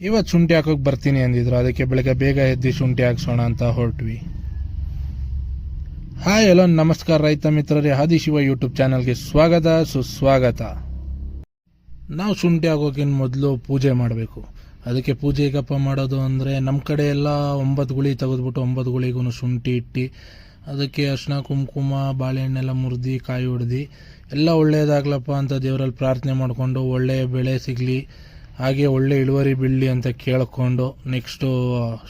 ಇವತ್ತು ಶುಂಠಿ ಹಾಕೋಕೆ ಬರ್ತೀನಿ ಅಂದಿದ್ರು, ಅದಕ್ಕೆ ಬೆಳಗ್ಗೆ ಬೇಗ ಎದ್ದು ಶುಂಠಿ ಹಾಕ್ಸೋಣ ಅಂತ ಹೊರಟ್ವಿ. ಹಾಯ್ ಹಲೋ ನಮಸ್ಕಾರ ರೈತ ಮಿತ್ರರೇ, ಆದಿಶಿವ ಯೂಟ್ಯೂಬ್ ಚಾನಲ್ಗೆ ಸ್ವಾಗತ ಸುಸ್ವಾಗತ. ನಾವು ಶುಂಠಿ ಹಾಕೋಕ್ಕಿಂತ ಮೊದಲು ಪೂಜೆ ಮಾಡಬೇಕು. ಅದಕ್ಕೆ ಪೂಜೆ ಹೇಗಪ್ಪ ಮಾಡೋದು ಅಂದರೆ, ನಮ್ಮ ಕಡೆ ಎಲ್ಲ 9 ಗುಳಿ ತೆಗೆದ್ಬಿಟ್ಟು 9 ಗುಳಿಗೂ ಶುಂಠಿ ಇಟ್ಟು ಅದಕ್ಕೆ ಅರ್ಶಿನ ಕುಂಕುಮ ಬಾಳೆಹಣ್ಣೆಲ್ಲ ಮುರಿದು ಕಾಯಿ ಹೊಡೆದು ಎಲ್ಲ ಒಳ್ಳೆಯದಾಗ್ಲಪ್ಪ ಅಂತ ದೇವರಲ್ಲಿ ಪ್ರಾರ್ಥನೆ ಮಾಡಿಕೊಂಡು ಒಳ್ಳೆಯ ಬೆಳೆ ಸಿಗಲಿ, ಹಾಗೆ ಒಳ್ಳೆ ಇಳುವರಿ ಬೀಳಲಿ ಅಂತ ಕೇಳಿಕೊಂಡು ನೆಕ್ಸ್ಟು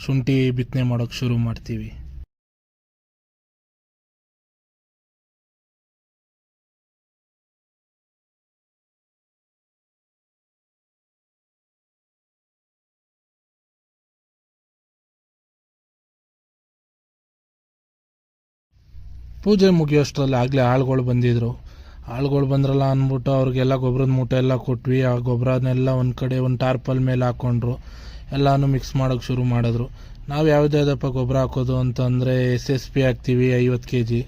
ಶುಂಠಿ ಬಿತ್ತನೆ ಮಾಡೋಕ್ಕೆ ಶುರು ಮಾಡ್ತೀವಿ. ಪೂಜೆ ಮುಗಿಯೋಷ್ಟರಲ್ಲಿ ಆಗಲೇ ಆಳುಗಳು ಬಂದಿದ್ರು. ಆಳುಗಳು ಬಂದ್ರಲ್ಲ ಅಂದ್ಬಿಟ್ಟು ಅವ್ರಿಗೆಲ್ಲ ಗೊಬ್ಬರದ ಮೂಟೆ ಎಲ್ಲ ಕೊಟ್ವಿ. ಆ ಗೊಬ್ಬರನೆಲ್ಲ ಒಂದು ಕಡೆ ಒಂದು ಟಾರ್ಪಲ್ ಮೇಲೆ ಹಾಕ್ಕೊಂಡ್ರು, ಎಲ್ಲನೂ ಮಿಕ್ಸ್ ಮಾಡೋಕ್ಕೆ ಶುರು ಮಾಡಿದ್ರು. ನಾವು ಯಾವುದಾದಪ್ಪ ಗೊಬ್ಬರ ಹಾಕೋದು ಅಂತಂದರೆ SSP ಹಾಕ್ತೀವಿ 50 kg,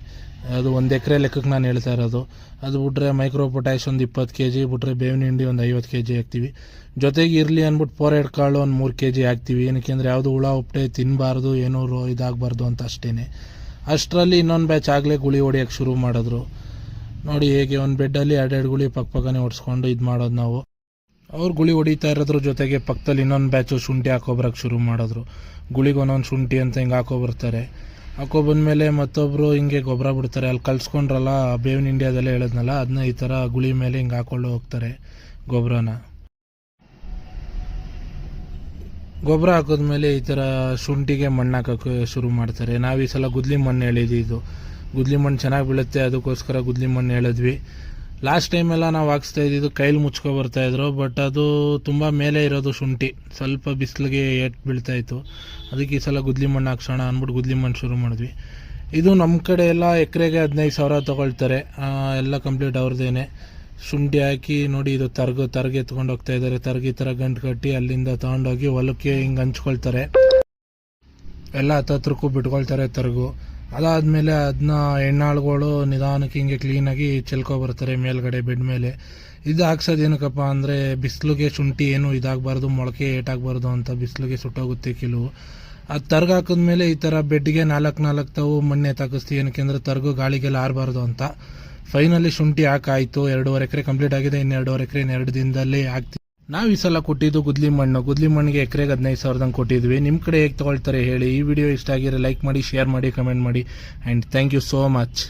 ಅದು 1 ಎಕರೆ ಲೆಕ್ಕಕ್ಕೆ ನಾನು ಹೇಳ್ತಾ ಇರೋದು. ಅದು ಬಿಟ್ರೆ ಮೈಕ್ರೋ ಪೊಟ್ಯಾಶ್ ಒಂದು 20 kg, ಬಿಟ್ರೆ ಬೇವಿನ ಹಿಂಡಿ ಒಂದು 50 kg ಹಾಕ್ತೀವಿ. ಜೊತೆಗೆ ಇರಲಿ ಅಂದ್ಬಿಟ್ಟು ಫೋರೆಡ್ ಕಾಳು ಒಂದು 3 kg ಹಾಕ್ತೀವಿ. ಏನಕ್ಕೆ ಅಂದರೆ ಯಾವುದು ಹುಳ ಉಪ್ಪಟೆ ತಿನ್ನಬಾರ್ದು, ಏನೂ ಇದಾಗಬಾರ್ದು ಅಂತ ಅಷ್ಟೇ. ಅಷ್ಟರಲ್ಲಿ ಇನ್ನೊಂದು ಬ್ಯಾಚ್ ಆಗಲೇ ಗುಳಿ ಹೊಡಿಯೋಕ್ಕೆ ಶುರು ಮಾಡಿದ್ರು. ನೋಡಿ ಹೇಗೆ ಒಂದು ಬೆಡ್ಡಲ್ಲಿ 2 ಗುಳಿ ಪಕ್ಕನೇ ಹೊಡ್ಸ್ಕೊಂಡು ಇದು ಮಾಡೋದು ನಾವು. ಅವ್ರು ಗುಳಿ ಹೊಡಿತಾ ಇರೋದ್ರ ಜೊತೆಗೆ ಪಕ್ಕದಲ್ಲಿ ಇನ್ನೊಂದು ಬ್ಯಾಚು ಶುಂಠಿ ಹಾಕೋಬರಕ್ಕೆ ಶುರು ಮಾಡಿದ್ರು. ಗುಳಿಗೆ ಒಂದೊಂದು ಶುಂಠಿ ಅಂತ ಹಿಂಗೆ ಹಾಕೋಬರ್ತಾರೆ. ಹಾಕೊಬಂದ್ಮೇಲೆ ಮತ್ತೊಬ್ಬರು ಹಿಂಗೆ ಗೊಬ್ಬರ ಬಿಡ್ತಾರೆ. ಅಲ್ಲಿ ಕಲ್ಸ್ಕೊಂಡ್ರಲ್ಲ ಬೇವಿನ ಹಿಂಡಿ ಅದೆಲ್ಲ ಹೇಳಿದ್ನಲ್ಲ, ಅದನ್ನ ಈ ಥರ ಗುಳಿ ಮೇಲೆ ಹಿಂಗೆ ಹಾಕ್ಕೊಂಡು ಹೋಗ್ತಾರೆ ಗೊಬ್ಬರನ. ಗೊಬ್ಬರ ಹಾಕಿದ್ಮೇಲೆ ಈ ಥರ ಶುಂಠಿಗೆ ಮಣ್ಣು ಹಾಕೋಕ್ಕೆ ಶುರು ಮಾಡ್ತಾರೆ. ನಾವು ಈ ಸಲ ಗುದ್ಲಿ ಮಣ್ಣು ಹೇಳಿದ್ದು, ಗುದ್ಲಿ ಮಣ್ಣು ಚೆನ್ನಾಗಿ ಬೀಳುತ್ತೆ ಅದಕ್ಕೋಸ್ಕರ ಗುದ್ಲಿ ಮಣ್ಣು ಹೇಳಿದ್ವಿ. ಲಾಸ್ಟ್ ಟೈಮೆಲ್ಲ ನಾವು ಹಾಕ್ಸ್ತಾ ಇದ್ದಿದ್ದು ಕೈಲಿ ಮುಚ್ಕೊ ಬರ್ತಾಯಿದ್ರು, ಬಟ್ ಅದು ತುಂಬ ಮೇಲೆ ಇರೋದು ಶುಂಠಿ, ಸ್ವಲ್ಪ ಬಿಸಿಲಿಗೆ ಏಟು ಬೀಳ್ತಾಯಿತ್ತು. ಅದಕ್ಕೆ ಈ ಸಲ ಗುದ್ಲಿ ಮಣ್ಣು ಹಾಕ್ಸೋಣ ಅಂದ್ಬಿಟ್ಟು ಗುದ್ಲಿ ಮಣ್ಣು ಶುರು ಮಾಡಿದ್ವಿ. ಇದು ನಮ್ಮ ಕಡೆ ಎಲ್ಲ ಎಕರೆಗೆ 15,000 ತೊಗೊಳ್ತಾರೆ, ಎಲ್ಲ ಕಂಪ್ಲೀಟ್ ಅವ್ರದ್ದೇನೆ. ಶುಂಠಿ ಹಾಕಿ ನೋಡಿ, ಇದು ತರ್ಗೆ ಎತ್ಕೊಂಡು ಹೋಗ್ತಾ ಇದ್ದಾರೆ. ತರ್ಗಿ ಥರ ಗಂಟು ಕಟ್ಟಿ ಅಲ್ಲಿಂದ ತೊಗೊಂಡೋಗಿ ಹೊಲಕ್ಕೆ ಹಿಂಗೆ ಹಂಚ್ಕೊಳ್ತಾರೆ. ಎಲ್ಲ ಹತ್ರಕ್ಕೂ ಬಿಟ್ಕೊಳ್ತಾರೆ ತರ್ಗು. ಅದಾದಮೇಲೆ ಅದನ್ನ ಹೆಣ್ಣಾಳುಗಳು ನಿಧಾನಕ್ಕೆ ಹಿಂಗೆ ಕ್ಲೀನಾಗಿ ಚೆಲ್ಕೊಬರ್ತಾರೆ ಮೇಲ್ಗಡೆ ಬೆಡ್ ಮೇಲೆ. ಇದು ಹಾಕ್ಸೋದು ಏನಕ್ಕಪ್ಪ ಅಂದರೆ ಬಿಸಿಲಿಗೆ ಶುಂಠಿ ಏನು ಇದಾಗಬಾರ್ದು, ಮೊಳಕೆ ಏಟಾಗಬಾರ್ದು ಅಂತ, ಬಿಸಿಲಿಗೆ ಸುಟ್ಟೋಗುತ್ತೆ ಕೆಲವು. ಅದು ತರ್ಗ ಹಾಕಿದ್ಮೇಲೆ ಈ ಥರ ಬೆಡ್ಗೆ 4 ತಾವು ಮಣ್ಣೆ ತಾಕಿಸ್ತೀವಿ. ಏನಕ್ಕೆ ಅಂದರೆ ತರ್ಗು ಗಾಳಿಗೆಲ್ಲ ಆರಬಾರ್ದು ಅಂತ. ಫೈನಲಿ ಶುಂಠಿ ಹಾಕಾಯಿತು. 2.5 ಎಕರೆ ಕಂಪ್ಲೀಟ್ ಆಗಿದೆ. ಇನ್ನು 2.5 ಎಕರೆ 2 ದಿನದಲ್ಲೇ ಹಾಕ್ತೀವಿ. ನಾವು ಈ ಸಲ ಕೊಟ್ಟಿದ್ದು ಗುದ್ಲಿ ಮಣ್ಣಿಗೆ ಎಕರೆಗೆ 15,000 ಕೊಟ್ಟಿದ್ವಿ. ನಿಮ್ಮ ಕಡೆ ಹೇಗೆ ತೊಗೊಳ್ತಾರೆ ಹೇಳಿ. ಈ ವಿಡಿಯೋ ಇಷ್ಟ ಆಗಿರೋ ಲೈಕ್ ಮಾಡಿ, ಶೇರ್ ಮಾಡಿ, ಕಮೆಂಟ್ ಮಾಡಿ. And thank you so much.